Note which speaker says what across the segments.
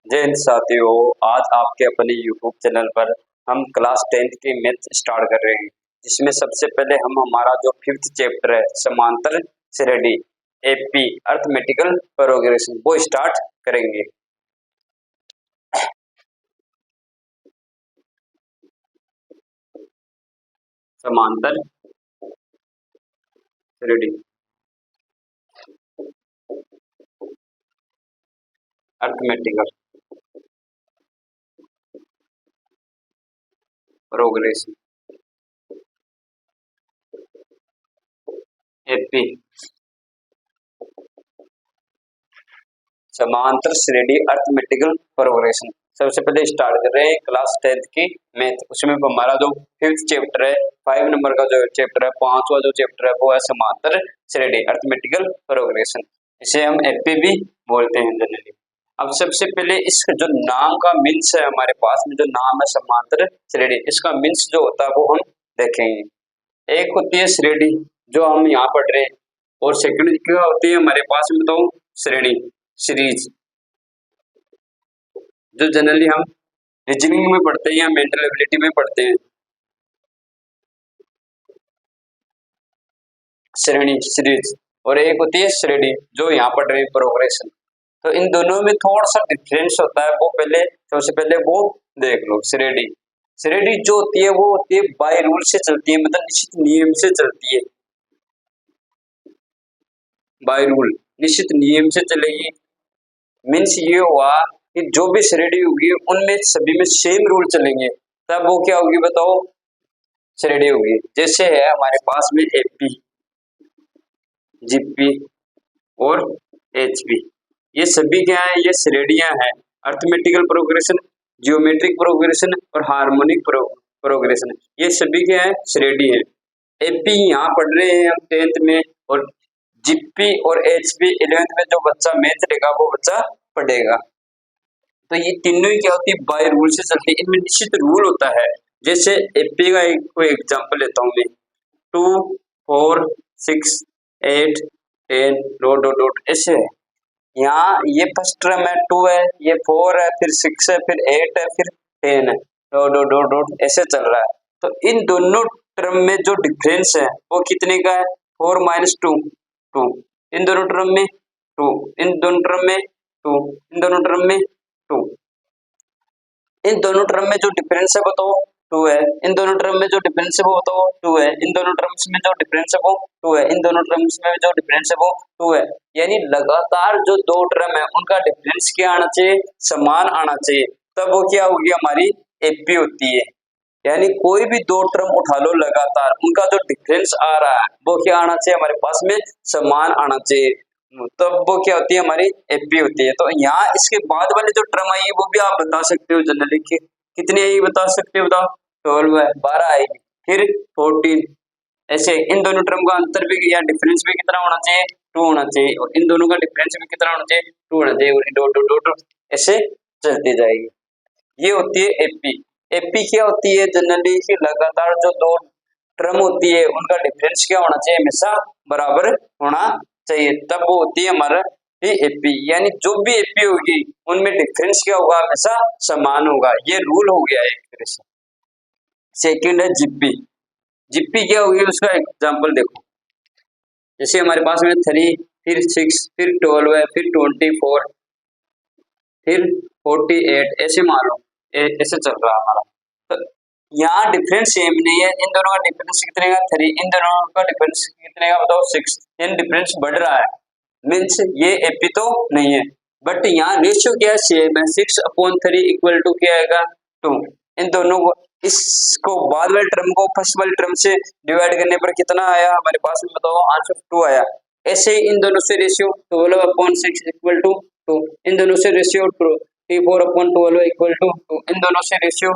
Speaker 1: जय हिंद साथियों। आज आपके अपने यूट्यूब चैनल पर हम क्लास 10th की मैथ स्टार्ट कर रहे हैं, जिसमें सबसे पहले हम हमारा जो 5th चैप्टर है समांतर श्रेणी एपी अर्थमेटिकल प्रोग्रेशन वो स्टार्ट करेंगे। समांतर श्रेणी अर्थमेटिकल प्रोग्रेशन एपी समांतर श्रेणी अर्थमेटिकल प्रोग्रेशन। सबसे पहले स्टार्ट कर रहे हैं क्लास 10th की मैथ। उसमें हमारा जो 5th चैप्टर है, 5 नंबर का जो चैप्टर है, 5वां जो चैप्टर है वो है समांतर श्रेणी अर्थमेटिकल प्रोग्रेशन। इसे हम एपी भी बोलते हैं जनरली। अब सबसे पहले इस जो नाम का मीन्स है, हमारे पास में जो नाम है समांतर श्रेणी, इसका मीन्स जो होता है वो हम देखेंगे। एक होती है श्रेणी जो हम यहाँ पढ़ रहे हैं, और सेकंड क्या होती है हमारे पास में तो श्रेणी सीरीज, जो जनरली हम रीजनिंग में पढ़ते हैं या मेंटल एबिलिटी में पढ़ते हैं। श्रेणी सीरीज और एक होती है श्रेणी जो यहाँ पढ़ रहे हैं प्रोग्रेशन। तो इन दोनों में थोड़ा सा डिफरेंस होता है, वो पहले सबसे पहले वो देख लो। श्रेणी श्रेणी जो होती है वो होती है बाय रूल से चलती है, मतलब निश्चित नियम से चलती है। बाय रूल निश्चित नियम से चलेगी। मीन्स ये हुआ कि जो भी श्रेणी होगी उनमें सभी में सेम रूल चलेंगे, तब वो क्या होगी बताओ, श्रेणी होगी। जैसे है हमारे पास में एपी, जीपी और एचपी, ये सभी क्या है, ये श्रेणियां हैं। अर्थमेटिकल प्रोग्रेशन, जियोमेट्रिक प्रोग्रेशन और हार्मोनिक प्रोग्रेशन, ये सभी क्या है, श्रेणी है। एपी यहाँ पढ़ रहे हैं हम 10th में, और जीपी और एचपी 11th में जो बच्चा मैथ लेगा वो बच्चा पढ़ेगा। तो ये तीनों ही क्या होती है, बाय रूल से चलती है। इनमें निश्चित रूल होता है। जैसे एपी का एक कोई एग्जांपल लेता हूँ मैं, 2 4 6 8 10 डॉट डॉट डॉट ऐसे है। यहाँ ये फर्स्ट टर्म है 2 है, ये 4 है, फिर 6 है, फिर 8 है, फिर 10 है, डॉट डॉट डॉट डॉट ऐसे चल रहा है। तो इन दोनों टर्म में जो डिफरेंस है वो कितने का है, 4 माइनस 2 2, इन दोनों टर्म में 2, इन दोनों टर्म में 2, इन दोनों टर्म में 2, इन दोनों टर्म में जो डिफरेंस है वो तो 2 है, इन दोनों टर्म में जो डिफरेंस है वो तो 2 है, इन दोनों टर्म्स में जो डिफरेंस है वो 2 है, इन दोनों टर्म्स में जो डिफरेंस है वो 2 है। यानी लगातार जो दो टर्म है उनका डिफरेंस क्या आना चाहिए, समान आना चाहिए, तब वो क्या होगी, हमारी एपी होती है। यानी कोई भी दो टर्म उठा लो लगातार, उनका जो डिफरेंस आ रहा है वो क्या आना चाहिए, हमारे पास में समान आना चाहिए, तब वो क्या होती है, हमारी एपी होती है। तो यहाँ इसके बाद वाली जो टर्म आई है वो भी आप बता सकते हो जनरली, कितनी आई बता सकते हो, बताओ। 12 है, 12 आएगी, फिर 14, ऐसे इन दोनों टर्म का अंतर भी या डिफरेंस भी कितना होना चाहिए, 2 होना चाहिए, और इन दोनों का डिफरेंस भी कितना होना चाहिए, 2 होना चाहिए, और डॉट डॉट डॉट ऐसे चलती जाएगी। ये होती है एपी। एपी क्या होती है जनरली कि लगातार जो दो टर्म होती है उनका डिफरेंस क्या होना चाहिए, हमेशा बराबर होना चाहिए, तब वो होती है हमारा एपी। यानी जो भी एपी होगी उनमें डिफरेंस क्या होगा, हमेशा समान होगा। ये रूल हो गया एक तरह से। सेकंड है जीपी। जीपी क्या होगी, उसका एग्जांपल देखो। जैसे हमारे पास में 3, फिर 6, फिर 12 है, फिर 24, फिर 48, ऐसे मान लो ऐसे चल रहा है हमारा। तो यहाँ डिफरेंस सेम नहीं है, इन दोनों का डिफरेंस कितने का 3, इन दोनों का डिफरेंस कितने का बताओ 6, इन डिफरेंस बढ़ रहा है, मीन्स ये एपी तो नहीं है। बट यहाँ रेशियो क्या है, सेम है, 6/3 इक्वल टू क्या आएगा, 2। इन दोनों को, इसको बाद वाले टर्म को फर्स्ट वाले टर्म से डिवाइड करने पर कितना आया हमारे पास में बताओ, आंसर 2 आया। ऐसे ही इन दोनों से रेशियो 12/6 इक्वल टू 2, इन दोनों से रेशियो 4/12 इक्वल टू 2, इन दोनों से रेशियो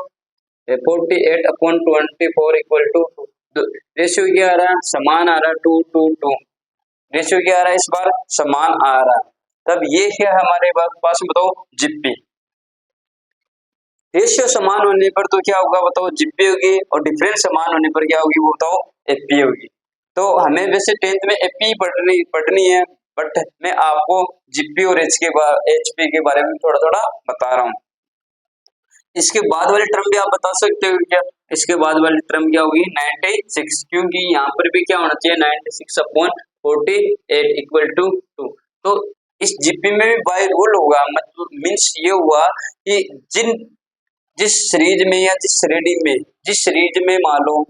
Speaker 1: 48/24 इक्वल टू 2। रेशियो क्या आ रहा है, समान आ रहा है, 2 2 2, रेशियो क्या आ रहा है, इस बार समान आ रहा है। तब ये क्या है हमारे पास में बताओ, जीपी। रेशियो समान होने पर तो क्या होगा बताओ, जीपी होगी, और डिफरेंस समान होने पर क्या होगी वो बताओ, एपी होगी। तो हमें वैसे 10th में एपी पढ़नी है, बट मैं आपको जीपी और एचपी के बारे में थोड़ा थोड़ा बता रहा हूँ। इसके बाद वाली टर्म भी आप बता सकते हो क्या? इसके बाद वाली टर्म क्या होगी? 96, क्योंकि यहाँ पर भी क्या होना चाहिए? 96/48 इक्वल टू 2। तो इस जीपी में भी बाय रूल होगा, मतलब मीन्स ये हुआ कि जिस सीरीज में या जिस सीरीज में मान लो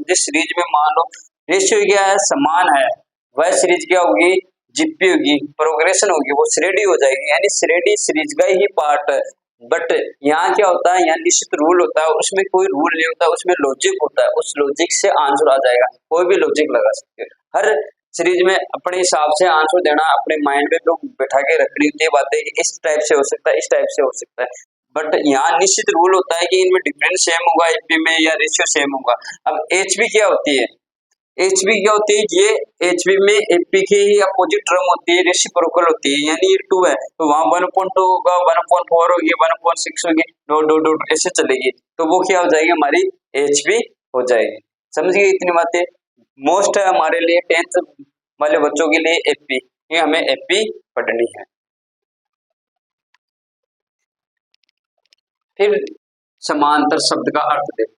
Speaker 1: रेशियो क्या है? समान है, वह सीरीज क्या होगी? जीपी होगी, प्रोग्रेशन होगी, वो श्रेणी हो जाएगी, यानी श्रेणी सीरीज का ही पार्ट है। बट यहाँ क्या होता है? यहाँ निश्चित रूल होता है, उसमें कोई रूल नहीं होता, उसमें लॉजिक होता है, उस लॉजिक से आंसर आ जाएगा, कोई भी लॉजिक लगा सकते हो। हर सीरीज में अपने हिसाब से आंसर देना, अपने माइंड में तो बैठा के रखनी होती है बातें, इस टाइप से हो सकता है, इस टाइप से हो सकता है। बट यहाँ निश्चित रूल होता है कि इनमें डिफरेंस सेम होगा, एचपी में या रेशियो सेम होगा। अब एचपी क्या होती है? एचपी क्या होती है? ये एचपी में एपी की ही अपोजिट टर्म होती है, रेसिप्रोकल होती है, यानी ये 2 है तो वहां 1.2 होगा, 1.4 होगी, 1.6 होगी, डॉट डॉट डॉट ऐसे चलेगी, तो वो क्या हो जाएगी? हमारी एचपी हो जाएगी। समझ गए इतनी बातें? मोस्ट है हमारे लिए 10th वाले बच्चों के लिए एपी, ये हमें एपी पढ़नी है। फिर समांतर शब्द का अर्थ देखो।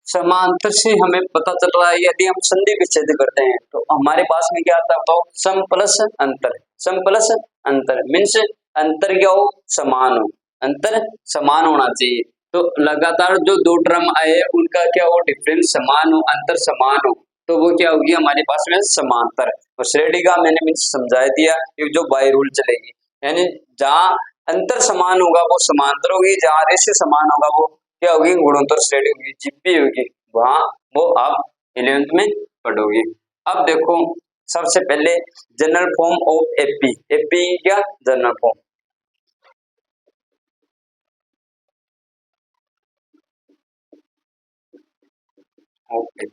Speaker 1: समांतर से हमें पता चल रहा है, यदि हम संधि विच्छेद करते हैं तो हमारे पास में क्या आता है? बताओ, सम प्लस अंतर। सम प्लस अंतर मीन्स अंतर क्या हो? समान हो, अंतर समान होना चाहिए। तो लगातार जो दो टर्म आए उनका क्या हो? डिफरेंस समान हो, अंतर समान हो, तो वो क्या होगी हमारे पास में? समांतर। और श्रेणी का मैंने मीन्स समझा दिया कि जो बाय रूल चलेगी, यानी जहाँ अंतर समान होगा वो समांतर होगी, जहाँ रेशियो समान होगा वो क्या होगी? गुणोत्तर श्रेणी होगी, जीपी होगी, वहां वो आप 11th में पढ़ोगे। अब देखो, सबसे पहले general form of AP. AP क्या जनरल फॉर्म? ओके,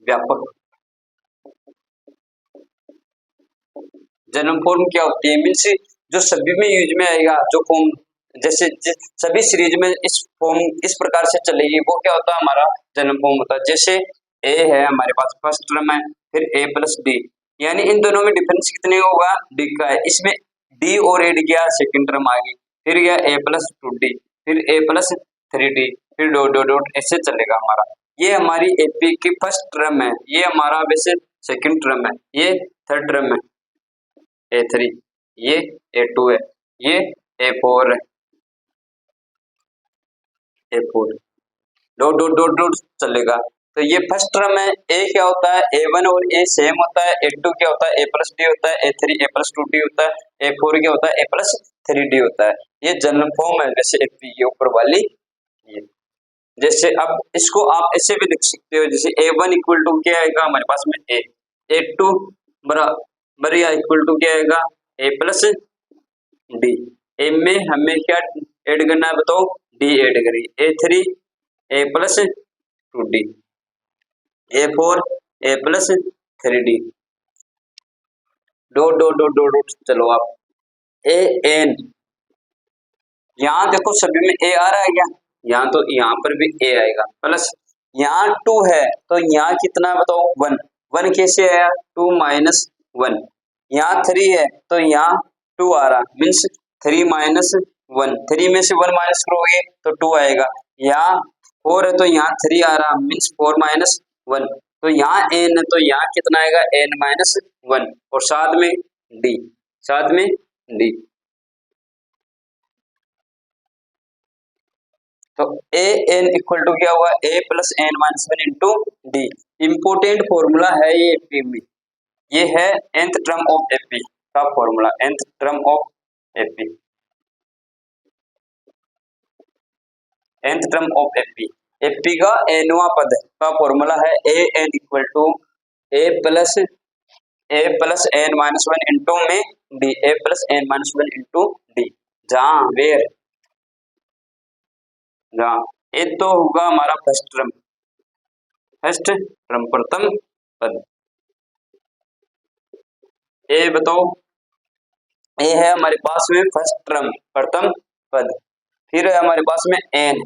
Speaker 1: व्यापक। जनरल फॉर्म क्या होती है? मीन्स जो सभी में यूज में आएगा, जो फॉर्म जैसे सभी सीरीज में इस फॉर्म इस प्रकार से चलेगी, वो क्या होता है? हमारा जनरल फॉर्म होता है। जैसे ए है हमारे पास फर्स्ट टर्म है, फिर ए प्लस डी, यानी इन दोनों में डिफरेंस कितने होगा? डी का है। इसमें डी और एड किया, सेकंड टर्म आ गई, फिर गया ए प्लस टू डी, फिर ए प्लस थ्री डी, फिर डॉट डॉट डॉट ऐसे चलेगा हमारा। ये हमारी एपी की फर्स्ट टर्म है, ये हमारा वैसे सेकंड टर्म है, ये थर्ड टर्म है A3, ये A2 है, ये A4 है, A4 dot dot dot dot चलेगा। तो ये फर्स्ट टर्म है। ए क्या होता है? A1 और ए सेम होता है। A2 क्या होता है? A प्लस डी होता है। A3 A plus two D होता है। A4 क्या होता है? A प्लस थ्री डी होता है। ये जनरल फॉर्म है, जैसे एपी के ऊपर वाली ये। जैसे अब इसको आप ऐसे भी लिख सकते हो, जैसे A1 इक्वल टू क्या आएगा हमारे पास में? ए। A2 बराबर या इक्वल टू क्या आएगा? A plus D. ए में हमें क्या ऐड करना है बताओ? डी ऐड करिए। A3 A plus two D, A4 A plus three D, dot dot dot dot dot चलो आप ए एन। यहाँ देखो सभी में ए आ रहा है क्या? यहाँ तो यहाँ पर भी ए आएगा, प्लस यहाँ टू है तो यहाँ कितना है बताओ? वन। वन कैसे आया? Two minus one. यहाँ थ्री है तो यहाँ टू आ रहा, means three minus one, three में से वन माइनस करोगे तो टू आएगा। यहाँ फोर है तो यहाँ थ्री आ रहा, मीन्स फोर माइनस वन। तो यहाँ एन है तो यहाँ कितना आएगा? एन माइनस वन, और साथ में डी, साथ में डी। तो ए एन इक्वल टू क्या हुआ? A plus n minus one into d. Important formula है ये एपी में, ये है nth टर्म ऑफ एपी का formula, nth term of AP, nth term of AP. AP का एनवा पद का फॉर्मूला है a n equal to a plus n minus one into में d, a plus n minus one into d. जहाँ where जहाँ a तो होगा हमारा फर्स्ट टर्म, फर्स्ट टर्म प्रथम पद। ए बताओ ए है हमारे पास में फर्स्ट टर्म, प्रथम पद। फिर है हमारे पास में एन,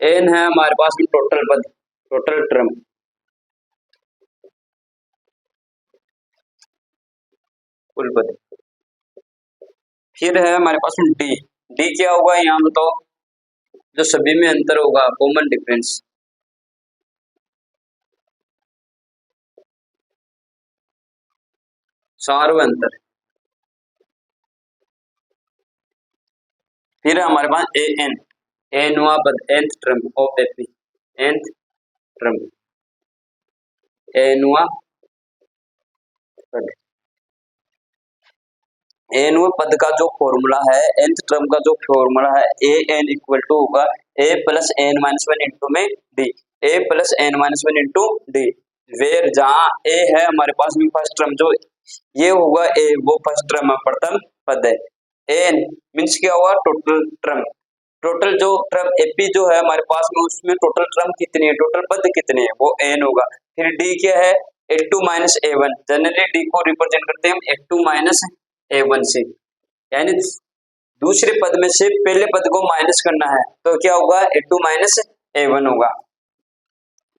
Speaker 1: एन है हमारे पास में टोटल पद, टोटल टर्म। कुल पद। फिर है हमारे पास में डी, डी क्या होगा यहाँ बताओ, जो सभी में अंतर होगा, कॉमन डिफरेंस। सार्व अंतर। फिर है हमारे पास ए एन, एनवा पद, nth term of AP, nth term, एनवा पद। एनवा पद का जो फॉर्मूला है, nth टर्म का जो फॉर्मूला है, ए एन इक्वल टू होगा a plus n minus one into में d, a plus n minus one into d. Where जहाँ ए है हमारे पास में फर्स्ट टर्म, जो ये होगा ए, वो फर्स्ट टर्म है, प्रथम पद है। एन मीन्स क्या हुआ, टोटल टर्म, टोटल जो टर्म एपी जो है हमारे पास में, उसमें टोटल टर्म कितनी है, टोटल पद कितने हैं, वो एन होगा। फिर डी क्या है, a two minus A one, generally d को रिप्रेजेंट करते हैं हम a two minus A one से, यानी दूसरे पद में से पहले पद को माइनस करना है, तो क्या होगा, ए टू माइनस ए वन होगा।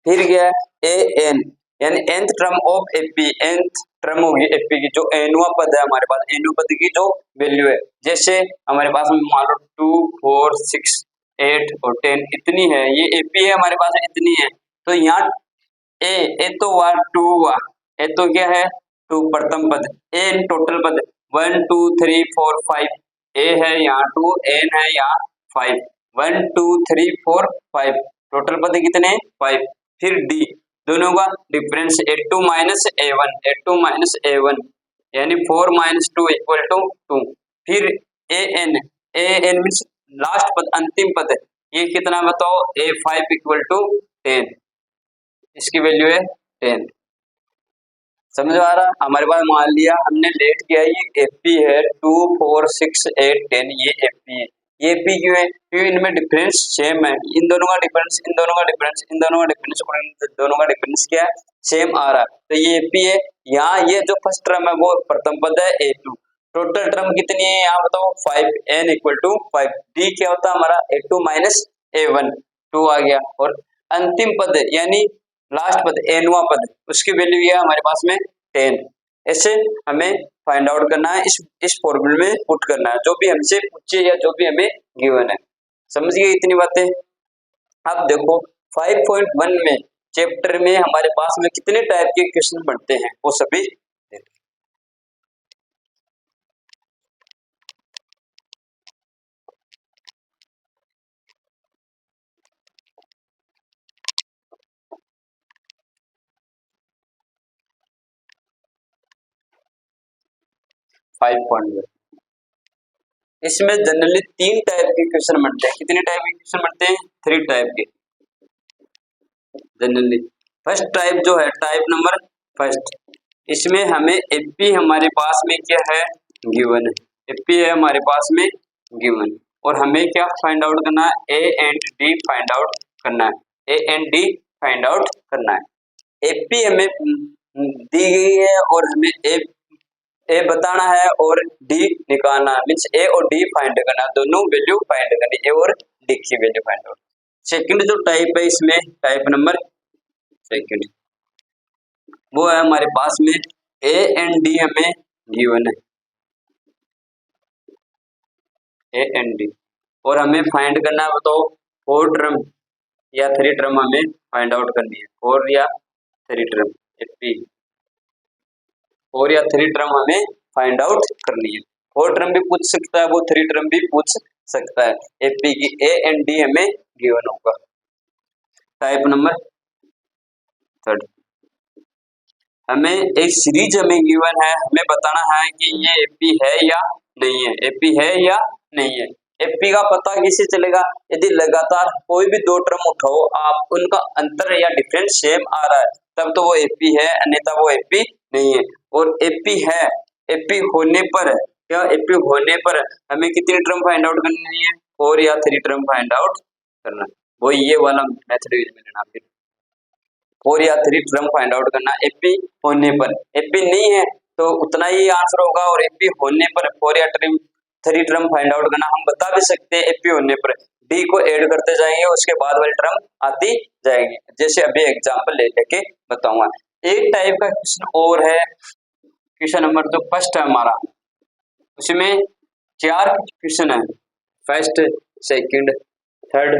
Speaker 1: फिर क्या है ए एन, यानी nth term of AP, nth term होगी एपी की, जो एनवा पद है हमारे पास, एनवा पद की जो वैल्यू है, जैसे हमारे पास में मान लो 2 4 6 8 और 10 इतनी है, ये एपी है हमारे पास इतनी है, तो यहाँ ए तो हुआ 2 हुआ, ए तो क्या है 2 प्रथम पद, एन टोटल पद 1 2 3 4 5, ए है यहाँ 2, एन है यहाँ 5, 1 2 3 4 5, टोटल पद कितने 5। फिर डी, दोनों का difference A two minus A one, A two minus A one, यानी 4 माइनस 2 इक्वल टू 2। फिर A N, A N means last पद, अंतिम पद, ये कितना बताओ, ए 5 इक्वल टू 10, इसकी वैल्यू है 10। समझ आ रहा, हमारे पास मान लिया हमने लेट किया, ये एपी है 2 4 6 8 10, ये एपी है, ये एपी क्यों है, क्योंकि इनमें डिफरेंस सेम है, इन दोनों का डिफरेंस, इन दोनों का डिफरेंस, इन दोनों का डिफरेंस और इन दोनों का डिफरेंस क्या है, सेम आ रहा है, तो ये एपी है। यहाँ ये जो फर्स्ट टर्म है वो प्रथम पद है ए टू, टोटल टर्म कितनी है यहाँ बताओ 5, एन इक्वल टू 5, डी क्या होता है हमारा ए टू माइनस ए वन, 2 आ गया, और अंतिम पद यानी लास्ट पद एनवा पद, उसकी वैल्यू है हमारे पास में 10। ऐसे हमें फाइंड आउट करना है, इस फॉर्मूले में पुट करना है, जो भी हमसे पूछे या जो भी हमें गिवन है। समझ गए इतनी बातें। अब देखो 5.1 में चैप्टर में हमारे पास में कितने टाइप के क्वेश्चन बनते हैं, वो सभी 5.1 इसमें जनरली 3 टाइप के क्वेश्चन बनते हैं। कितने टाइप के क्वेश्चन बनते हैं, 3 टाइप के जनरली। फर्स्ट टाइप जो है, टाइप नंबर फर्स्ट, इसमें हमें एपी हमारे पास में क्या है, गिवन है, एपी है हमारे पास में गिवन, और हमें क्या फाइंड आउट करना है, A and D find out करना है, A and D find out करना है। एपी हमें दी गई है और हमें ए बताना है और डी निकालना, मीन्स ए और डी फाइंड करना, दोनों वैल्यू फाइंड करनी, ए और डी की वैल्यू फाइंड आउट। सेकंड जो टाइप है इसमें, टाइप नंबर सेकंड, वो है हमारे पास में ए एंड डी हमें गिवन है, ए एंड डी, और हमें फाइंड करना है तो 4 टर्म या 3 टर्म हमें फाइंड आउट करनी है, 4 या 3 टर्म, एपी 4 या 3 टर्म हमें फाइंड आउट करनी है। 4 टर्म भी पूछ सकता है वो, 3 टर्म भी पूछ सकता है। एपी की ए एंड डी हमें गिवन होगा। टाइप नंबर थर्ड, हमें एक सीरीज हमें गिवन है, हमें बताना है कि ये एपी है या नहीं है, एपी है या नहीं है। एपी का पता कैसे चलेगा, यदि लगातार कोई भी 2 टर्म उठाओ, आप उनका अंतर या डिफरेंस सेम आ रहा है, तब तो वो एपी है, अन्यथा वो एपी नहीं है। और एपी है, एपी होने पर क्या, एपी होने पर हमें कितनी टर्म फाइंड आउट करनी है, 4 या 3 टर्म फाइंड आउट करना, वो ये वाला मेथड यूज में लेना। फिर 4 या 3 टर्म फाइंड आउट करना एपी होने पर। एपी नहीं है तो उतना ही आंसर होगा। और एपी होने पर 4 या 3 टर्म फाइंड आउट करना, हम बता भी सकते हैं एपी होने पर डी को ऐड करते जाएंगे, उसके बाद वाली टर्म आती जाएगी। जैसे अभी एग्जांपल ले लेके बताऊंगा। एक टाइप का क्वेश्चन और है, क्वेश्चन नंबर तो फर्स्ट है हमारा, उसमें 4 क्वेश्चन है, फर्स्ट, सेकंड, थर्ड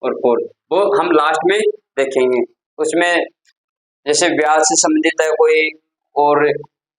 Speaker 1: और फोर्थ, वो हम लास्ट में देखेंगे। उसमें जैसे ब्याज से संबंधित है कोई, और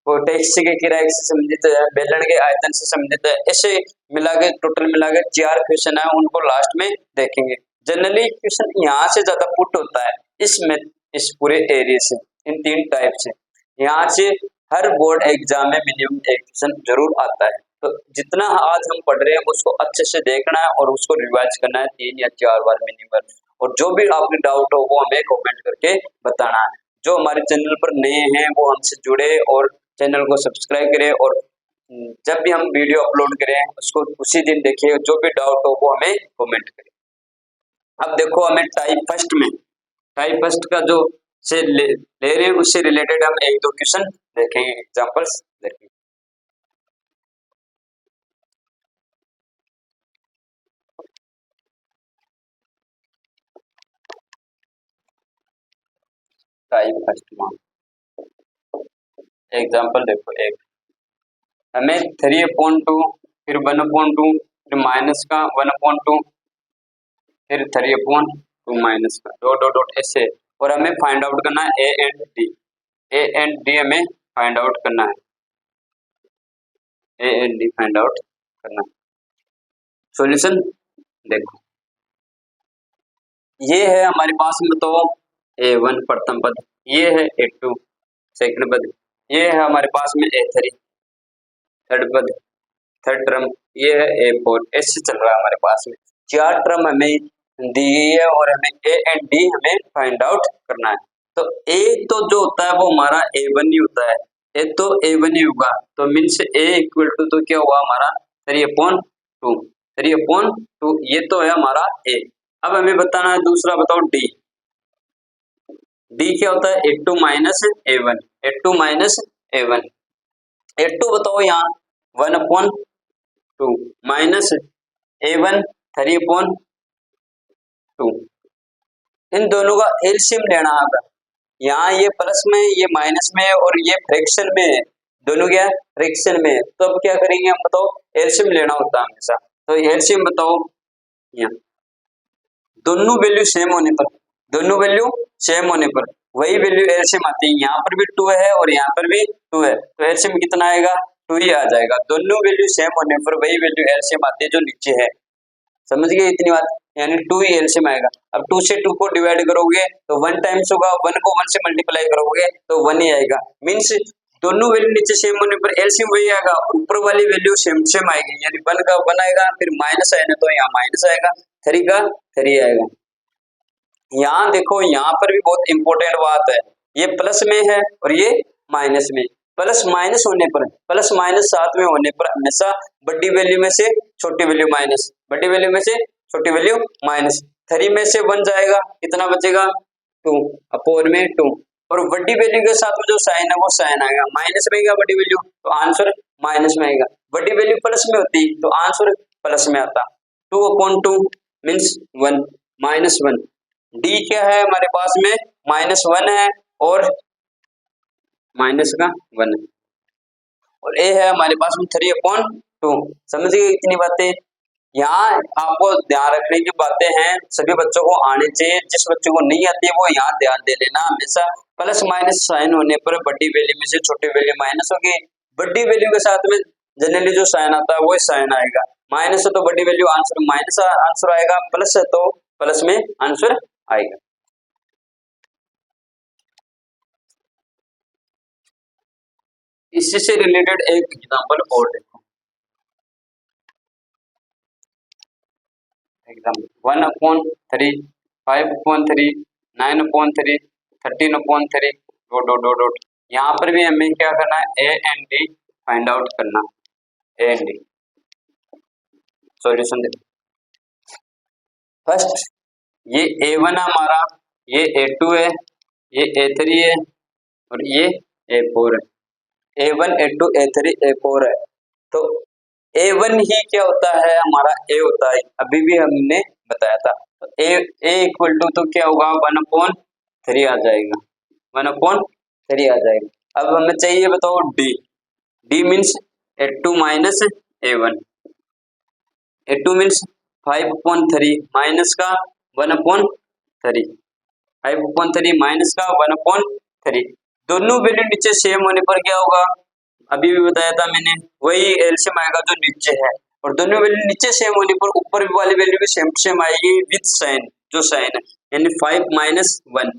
Speaker 1: टैक्सी के किराए से संबंधित है, बेलन के आयतन से संबंधित है, ऐसे मिला के टोटल मिला के 4 क्वेश्चन है, उनको लास्ट में देखेंगे। जनरली क्वेश्चन यहाँ से ज्यादा पुट होता है इसमें, इस पूरे एरिया से, इन 3 टाइप से। यहाँ से हर बोर्ड एग्जाम में मिनिमम एक क्वेश्चन जरूर आता है। तो जितना आज हम पढ़ रहे हैं उसको अच्छे से देखना है और उसको रिवाइज करना है 3 या 4 बार मिनिमम। और जो भी आपके डाउट हो वो हमें कमेंट करके बताना है। जो हमारे चैनल पर नए हैं वो हमसे जुड़े और चैनल को सब्सक्राइब करें, और जब भी हम वीडियो अपलोड करें उसको उसी दिन देखिए। जो भी डाउट हो वो हमें कमेंट करें। अब देखो, हमें टाइप फर्स्ट का जो से ले रहे हैं उससे रिलेटेड हम 1-2 क्वेश्चन देखेंगे, एग्जांपल्स देखेंगे। टाइप फर्स्ट में एग्जांपल देखो, एक हमें 3/2, फिर 1/2, फिर माइनस का 1/2, फिर 3/2 माइनस का डॉट डॉट डॉट ऐसे, और हमें फाइंड आउट करना है ए एंड डी हमें फाइंड आउट करना है, A and D find out करना है। सॉल्यूशन देखो, ये है हमारे पास में तो A1 प्रथम पद, ये है A2 सेकंड पद, ये है हमारे पास में A3 थर्ड पद, थर्ड टर्म, ये है A4, ऐसे चल रहा है हमारे पास में। 4 टर्म हमें दी गई है और हमें ए एंड डी हमें फाइंड आउट करना है। तो ए तो जो होता है वो हमारा A1 ही होता है, ए तो A1 ही होगा, तो मीन्स A इक्वल टू तो क्या हुआ हमारा 3/2, ये तो है हमारा ए। अब हमें बताना है दूसरा, बताओ डी। डी क्या होता है A2 minus A1, A2 minus A1, A2 बताओ यहाँ 1/2 माइनस A1 3/2, इन दोनों का एलसीएम लेना है। यहाँ ये प्लस में ये माइनस में और ये फ्रैक्शन में है, दोनों क्या फ्रैक्शन में है। तो अब क्या करेंगे हम, बताओ एलसीएम लेना होता है हमेशा। तो एलसीएम बताओ, यहाँ दोनों वैल्यू सेम होने पर, वही वैल्यू एलसीएम आती है। यहाँ पर भी 2 है और यहाँ पर भी 2 है, तो एलसीएम कितना आएगा 2 ही आ जाएगा। दोनों वैल्यू सेम होने पर वही वैल्यू एलसीएम आती है जो नीचे है। समझ गए इतनी बात, यानी 2 ही एलसीएम आएगा। अब 2 से 2 को डिवाइड करोगे तो 1 टाइम्स होगा, 1 को 1 से मल्टीप्लाई करोगे तो 1 ही आएगा। मीन्स दोनों वैल्यू नीचे सेम होने पर एलसीएम वही आएगा, ऊपर वाली वैल्यू सेम आएगी, यानी 1 का 1 आएगा, फिर माइनस आएगा तो यहाँ माइनस आएगा, 3 का 3 आएगा। यहाँ देखो, यहाँ पर भी बहुत इंपॉर्टेंट बात है, ये प्लस में है और ये माइनस में। प्लस माइनस होने पर, प्लस माइनस साथ में होने पर हमेशा बड़ी वैल्यू में से छोटी वैल्यू माइनस, बड़ी वैल्यू में से छोटी वैल्यू माइनस। 3 में से 1 जाएगा, कितना बचेगा 2 अपोन में 2, और बड़ी वैल्यू के साथ में जो साइन है वो साइन आएगा, माइनस में आएगा बड़ी वैल्यू तो आंसर माइनस में आएगा। बड़ी वैल्यू प्लस में होती तो आंसर प्लस में आता। 2/2 मीन्स 1 माइनस 1। डी क्या है हमारे पास में -1 है और माइनस का 1 है, और ए है हमारे पास में 3/2। समझ गए इतनी बातें। यहाँ आपको ध्यान रखने की बातें हैं, सभी बच्चों को आने चाहिए, जिस बच्चों को नहीं आती है वो यहाँ ध्यान दे लेना। हमेशा प्लस माइनस साइन होने पर बड़ी वैल्यू में से छोटी वैल्यू माइनस होगी, बड़ी वैल्यू के साथ में जनरली जो साइन आता है वो साइन आएगा। माइनस है तो बड़ी वैल्यू आंसर माइनस आंसर आएगा, प्लस है तो प्लस में आंसर आएगा। इसी से रिलेटेड एक एग्जांपल और देखो, example 1/3, 5/3, 9/3, 13/3 dot dot dot dot. यहाँ पर भी हमें क्या करना है, A and D find out करना, ए एंड डी। सॉल्यूशन देखो, फर्स्ट ये A1 है हमारा, ये A2 है, ये A3 है और ये A4 है। A1 A2 A3 A4 है, तो A1 ही क्या होता है हमारा A होता है, अभी भी हमने बताया था। तो A इक्वल टू तो क्या होगा 1/3 आ जाएगा, 1/3 आ जाएगा। अब हमें चाहिए बताओ D means A2 minus A1, A2 means 5/3 minus का 1/3, 5/3 माइनस का 1/3, दोनों वैल्यू नीचे सेम होने पर क्या होगा, अभी भी बताया था मैंने, वही एलसीएम आएगा जो नीचे है, और दोनों वैल्यू नीचे सेम होने पर ऊपर वाली वैल्यू भी सेम सेम आएगी विद साइन, जो साइन है, यानी 5 - 1।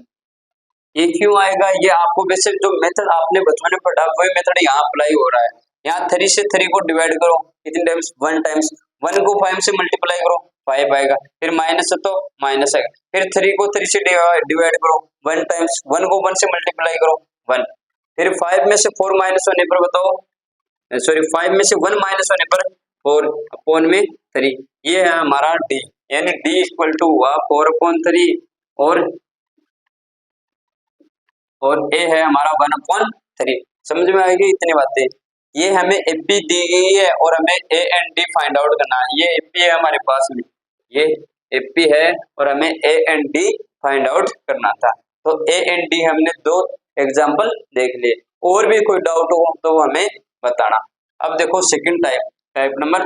Speaker 1: ये क्यों आएगा, ये आपको वैसे जो मेथड आपने बचपन में पढ़ा वही मेथड यहाँ अप्लाई हो रहा है। यहाँ 3 से 3 को डिवाइड करो, कितने टाइम्स 1 टाइम्स, 1 को 5 से मल्टीप्लाई करो 5 आएगा, फिर माइनस है तो माइनस आएगा, फिर 3 को 3 से डिवाइड करो 1 टाइम्स, 1 को 1 से मल्टीप्लाई करो 1, फिर 5 में से 4 माइनस होने पर बताओ, सॉरी 5 में से 1 माइनस होने पर 4 अपॉन में 3, ये है हमारा डी, यानी डी इक्वल टू हुआ 4/3 और ए है हमारा 1/3। समझ में आएगी इतनी बातें। ये हमें एपी दी गई है और हमें A and D find out करना है। ये एपी है हमारे पास में, ये एपी है और हमें A and D find out करना था। तो ए एंड डी हमने 2 एग्जांपल देख लिए, और भी कोई डाउट हो तो हमें बताना। अब देखो सेकंड टाइप नंबर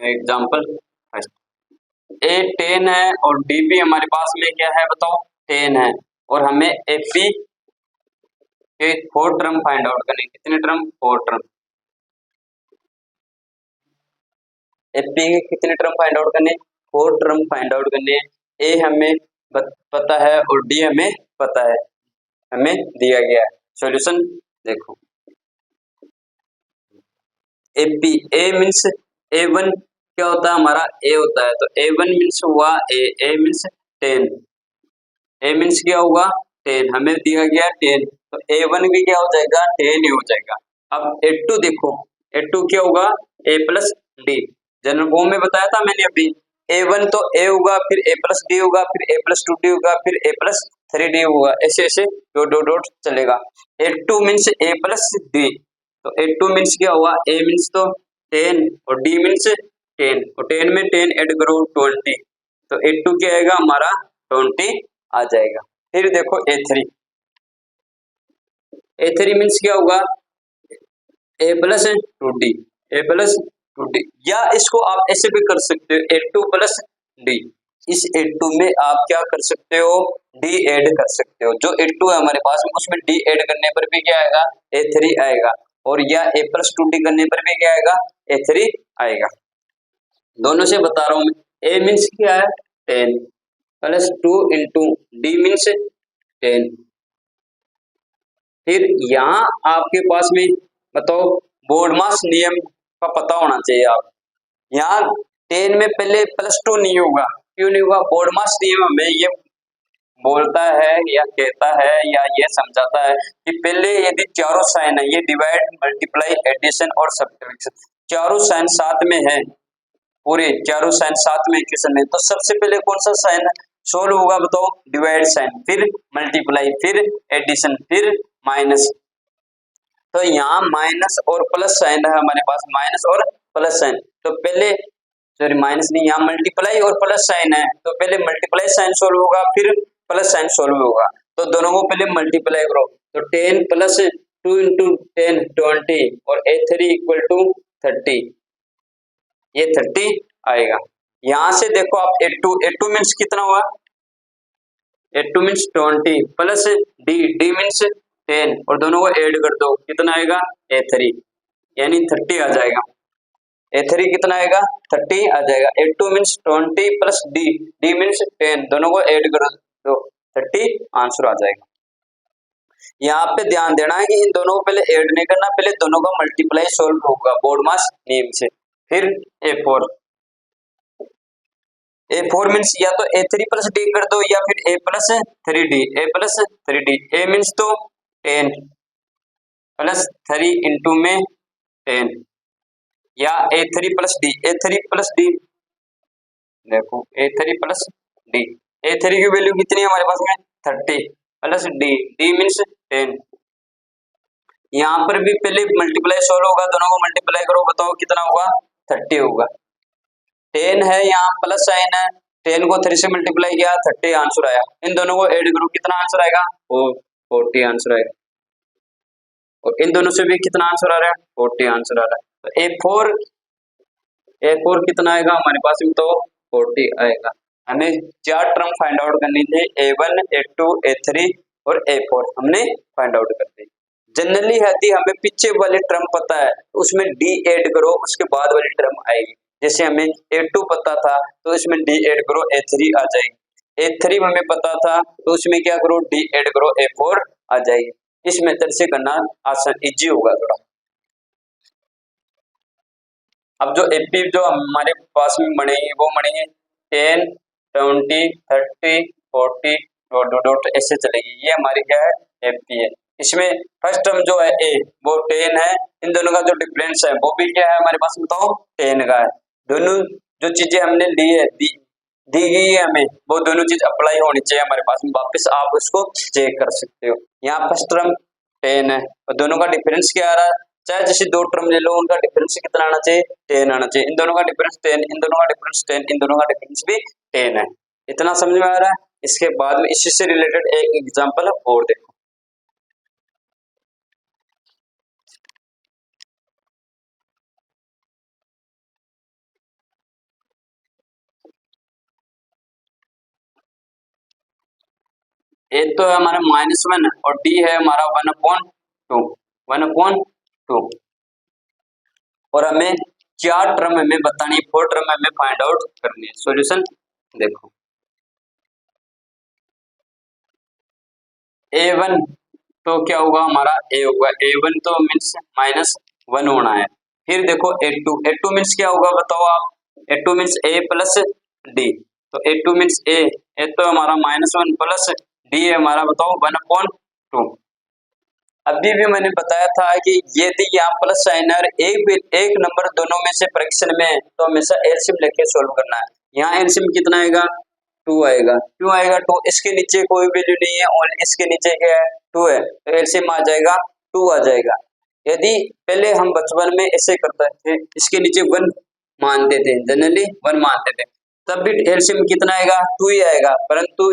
Speaker 1: एग्जांपल ए 10 है और डी भी हमारे पास में क्या है बताओ 10 है, और हमें एपी के 4 टर्म फाइंड आउट करने, कितने टर्म 4 टर्म, एपी के कितने टर्म फाइंड आउट करने 4 टर्म फाइंड आउट करने। ए हमें पता है और डी हमें पता है, हमें दिया गया है। सॉल्यूशन देखो, एपी ए मीन्स A1 क्या होता है हमारा ए होता है, तो A1 मीन्स हुआ ए मीन्स 10, ए मीन्स क्या होगा 10, हमें दिया गया 10, तो A1 भी क्या हो जाएगा 10 ही हो जाएगा। अब A2 देखो, A2 क्या होगा A plus D, general form में बताया था मैंने अभी, A1 तो A होगा, फिर A प्लस डी होगा, फिर A प्लस 2D होगा, फिर A प्लस 3D होगा, ऐसे ऐसे डॉट डॉट डॉट चलेगा। A2 means A plus D, तो A2 मीन्स क्या हुआ, A मीन्स तो 10 और D मीन्स 10, और 10 में 10 ऐड करो 20, तो A2 क्या आएगा हमारा 20 आ जाएगा। फिर देखो A3, A3 मीन्स क्या होगा A plus 2D, A plus 2D, या इसको आप ऐसे भी कर सकते हो A2 प्लस D, इस A2 में आप क्या कर सकते हो D ऐड कर सकते हो, जो A2 है हमारे पास में उसमें D ऐड करने पर भी क्या आएगा A3 आएगा, और या A प्लस 2D करने पर भी क्या आएगा A3 आएगा। दोनों से बता रहा हूं मैं, A मीन्स क्या है 10 प्लस 2 इंटू डी मीन्स 10, फिर यहाँ आपके पास में बताओ बोर्डमास नियम का पता होना चाहिए। आप यहाँ 10 में पहले +2 नहीं होगा, क्यों नहीं होगा, बोर्डमास नियम हमें ये बोलता है या कहता है या ये समझाता है कि पहले यदि चारों साइन है, ये डिवाइड मल्टीप्लाई एडिशन और सब्ट्रैक्शन चारों साइन साथ में है, पूरे चारों साइन साथ में इक्वेशन में, तो सबसे पहले कौन सा साइन सोल्व होगा बताओ डिवाइड साइन, फिर मल्टीप्लाई, फिर एडिशन, फिर माइनस। तो यहाँ माइनस और प्लस साइन है हमारे पास, माइनस और प्लस साइन, तो पहले सॉरी माइनस नहीं, यहाँ मल्टीप्लाई और प्लस साइन है, तो पहले मल्टीप्लाई साइन सोल्व होगा फिर प्लस साइन सोल्व होगा, तो दोनों को पहले मल्टीप्लाई करो, तो 10 प्लस 2 इंटू 10 20 और A3 इक्वल टू 30, ये 30 आएगा। यहाँ से देखो आप A2 मीन्स कितना हुआ, A2 means 20 plus D means 10 और दोनों को ऐड कर दो, कितना आएगा A3, यानी 30 आ जाएगा। A3 कितना आएगा 30 आ जाएगा। A2 means 20 plus D means 10, दोनों को ऐड कर दो 30 आंसर आ जाएगा। यहाँ पे ध्यान देना है कि इन दोनों को पहले ऐड नहीं करना, पहले दोनों का मल्टीप्लाई सोल्व होगा बोर्डमास नियम से। फिर A4 मीन्स या तो A3 प्लस डी कर दो या फिर A plus 3D, A plus 3D, A means तो 10 प्लस 3 इंटू में 10 या A3 plus D, A3 plus D, देखो A3 प्लस डी, A3 की वैल्यू कितनी है हमारे पास में 30 प्लस डी, डी मीन्स 10। यहाँ पर भी पहले मल्टीप्लाई सोल्व होगा, दोनों को मल्टीप्लाई करो, बताओ कितना होगा 30 होगा। 10 है यहाँ प्लस साइन है, 10 को 3 से मल्टीप्लाई किया 30 आंसर आया। इन दोनों को ऐड करो कितना आंसर आएगा 40 आंसर आएगा। और इन दोनों से भी कितना आंसर आ रहा है 40 आंसर आ रहा है। तो A4 कितना आएगा हमारे पास में तो 40 आएगा। हमें 4 टर्म फाइंड आउट करनी थी, A1 A2 A3 और A4 हमने फाइंड आउट कर दी। जनरली यदि हमें पीछे वाली टर्म पता है तो उसमें डी ऐड करो, उसके बाद वाली टर्म आएगी। जैसे हमें A2 पता था तो इसमें डी ऐड करो A3 आ जाएगी, A3 हमें पता था तो उसमें क्या करो डी ऐड करो A4 आ जाएगी। इस मेथड से करना आसान इजी होगा थोड़ा। अब जो एपी जो हमारे पास में बनेंगे वो बनेंगे 10 20 30 40 डॉट डॉट ऐसे चलेगी। ये हमारी क्या है एपी है। इसमें फर्स्ट टर्म जो है ए वो 10 है, इन दोनों का जो डिफरेंस है वो भी क्या है हमारे पास में तो 10 का है। दोनों जो चीजें हमने ली है दी गई है हमें वो दोनों चीज अप्लाई होनी चाहिए हमारे पास में, वापस आप उसको चेक कर सकते हो। यहाँ फर्स्ट टर्म 10 है और दोनों का डिफरेंस क्या आ रहा है, चाहे जैसे दो टर्म ले लो उनका डिफरेंस कितना आना चाहिए 10 आना चाहिए। इन दोनों का डिफरेंस 10, इन दोनों का डिफरेंस 10, इन दोनों का डिफरेंस भी 10 है। इतना समझ में आ रहा है। इसके बाद में इसी से रिलेटेड एक एग्जांपल और देखो। ए तो है हमारा -1 और डी है हमारा 1/2 और हमें 4 टर्म हमें बतानी, 4 टर्म हमें फाइंड आउट करनी है। सॉल्यूशन देखो, A1 तो क्या होगा हमारा A होगा, A1 तो मीन्स -1 होना है। फिर देखो A2, A2 मीन्स क्या होगा बताओ आप, A2 means A plus D, तो A2 मीन्स A तो हमारा -1 प्लस डी है हमारा बताओ 1/2। अभी भी मैंने बताया था कि यदि यहाँ प्लस साइन है और एक नंबर दोनों में से फ्रैक्शन में है तो हमेशा एलसीएम लेके सोल्व करना है। यहाँ एलसीएम कितना आएगा 2 आएगा, क्यों आएगा 2, इसके नीचे कोई वैल्यू नहीं है और इसके नीचे क्या है 2 है तो एलसीएम आ जाएगा 2 आ जाएगा। यदि पहले हम बचपन में ऐसे करते थे, इसके नीचे 1 मानते थे, जनरली 1 मानते थे, तब भी एलसीएम कितना आएगा 2 ही आएगा। परंतु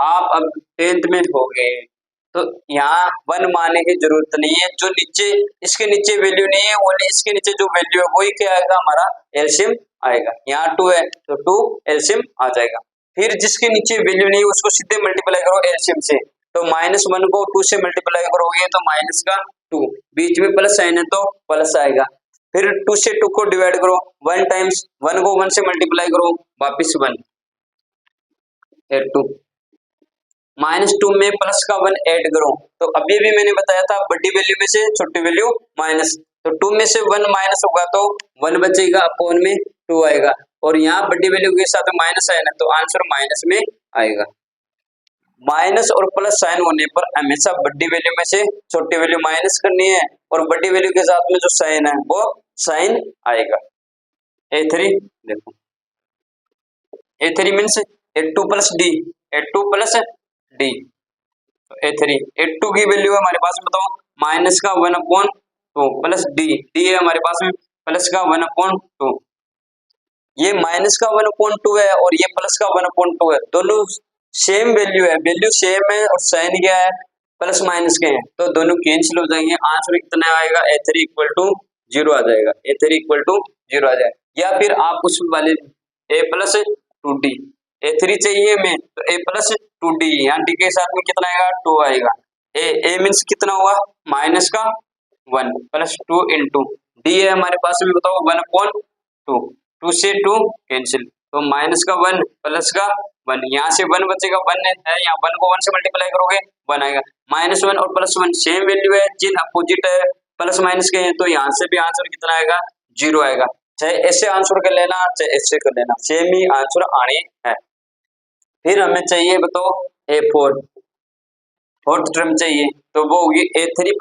Speaker 1: आप अब 10th में हो गए तो यहाँ 1 मानने की जरूरत नहीं है, जो नीचे इसके नीचे वैल्यू नहीं है ओनली इसके नीचे जो वैल्यू है वही क्या आएगा हमारा एलसीएम आएगा। यहाँ 2 है तो 2 एलसीएम आ जाएगा। फिर जिसके नीचे वैल्यू नहीं है उसको सीधे मल्टीप्लाई करो एलसीएम से, तो -1 को 2 से मल्टीप्लाई करोगे तो माइनस का 2, बीच में प्लस साइन है तो प्लस आएगा। फिर 2 से 2 को डिवाइड करो, 1 टाइम्स 1 को 1 से मल्टीप्लाई करो वापिस 1, फिर 2, -2 में प्लस का 1 ऐड करो, तो अभी भी मैंने बताया था बड़ी वैल्यू में से छोटी वैल्यू माइनस, तो 2 में से 1 माइनस होगा तो 1 बचेगा, अपॉन में 2 आएगा, और यहाँ बड़ी वैल्यू के साथ माइनस है ना तो आंसर माइनस में आएगा। माइनस और प्लस साइन होने पर हमेशा बड़ी वैल्यू में से छोटी वैल्यू माइनस करनी है और बड़ी वैल्यू के साथ में जो साइन है वो साइन आएगा। A3 देखो, A3 means A2 plus D, A2 plus D, तो A2 की वैल्यू है हमारे पास में बताओ माइनस का 1/2 प्लस डी है हमारे पास में प्लस का 1/2। ये माइनस का 1/2 है और ये प्लस का 1/2 है, दोनों सेम वैल्यू है, वैल्यू सेम है और साइन क्या है प्लस माइनस के हैं, तो दोनों कैंसिल हो जाएंगे। आंसर कितना आएगा A3 = 0 आ जाएगा, A3 = 0 आ जाएगा। या फिर आप उस वाले A + 2D, A3 चाहिए हमें तो A + 2D, यहाँ D के साथ में कितना आएगा 2 आएगा। A मीन्स कितना हुआ माइनस का 1 प्लस 2 इंटू D है हमारे पास में बताओ 1/2, 2 से 2 कैंसिल, तो माइनस का 1 प्लस का 1, यहाँ से 1 बचेगा, 1 है यहाँ 1 को 1 से मल्टीप्लाई करोगे 1 आएगा। -1 और +1 सेम वैल्यू है, जिन अपोजिट है प्लस माइनस के हैं, तो यहाँ से भी आंसर कितना आएगा 0 आएगा। चाहे ऐसे आंसर कर लेना चाहे ऐसे कर लेना, सेम ही आंसर आने हैं। फिर हमें चाहिए बताओ A4, फोर्थ टर्म चाहिए, तो वो होगी A3 +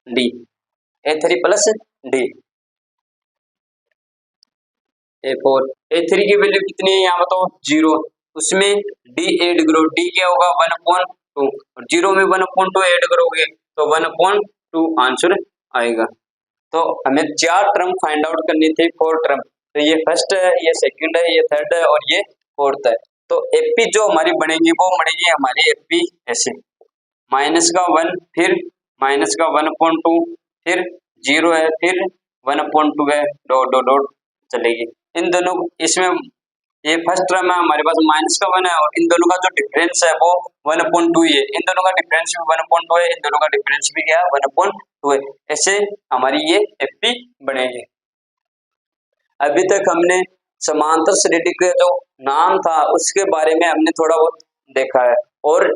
Speaker 1: D, A3 plus D। A4 A3 की वैल्यू कितनी है यहाँ बताओ 0, उसमें D ऐड करो, D क्या होगा 1/2 और 0 में 1/2 ऐड करोगे तो 1/2 आंसर आएगा। तो हमें 4 टर्म फाइंड आउट करनी थी, 4 टर्म। तो ये फर्स्ट है, ये सेकंड है, ये थर्ड है और ये फोर्थ है। तो एपी जो हमारी बनेगी वो बनेगी हमारी एपी ऐसे, माइनस का 1, फिर माइनस का 1/2, फिर 0 है, फिर 1/2 है, डॉट डॉट डॉट चलेगी। इन दोनों इसमें ये फर्स्ट टर्म है हमारे पास माइनस का 1 है और इन दोनों का जो डिफरेंस है वो 1/2 ही है। इन दोनों का डिफरेंस भी 1/2 है, इन दोनों का डिफरेंस भी क्या है 1/2 है। ऐसे हमारी ये एपी बनेगी। अभी तक हमने समांतर श्रेणी का जो नाम था उसके बारे में हमने थोड़ा बहुत देखा है और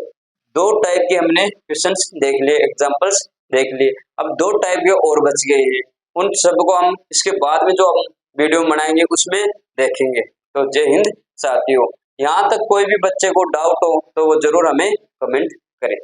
Speaker 1: 2 टाइप के हमने क्वेश्चंस देख लिए, एग्जांपल्स देख लिए। अब 2 टाइप के और बच गए हैं, उन सबको हम इसके बाद में जो हम वीडियो बनाएंगे उसमें देखेंगे। तो जय हिंद साथियों। यहाँ तक कोई भी बच्चे को डाउट हो तो वो जरूर हमें कमेंट करें।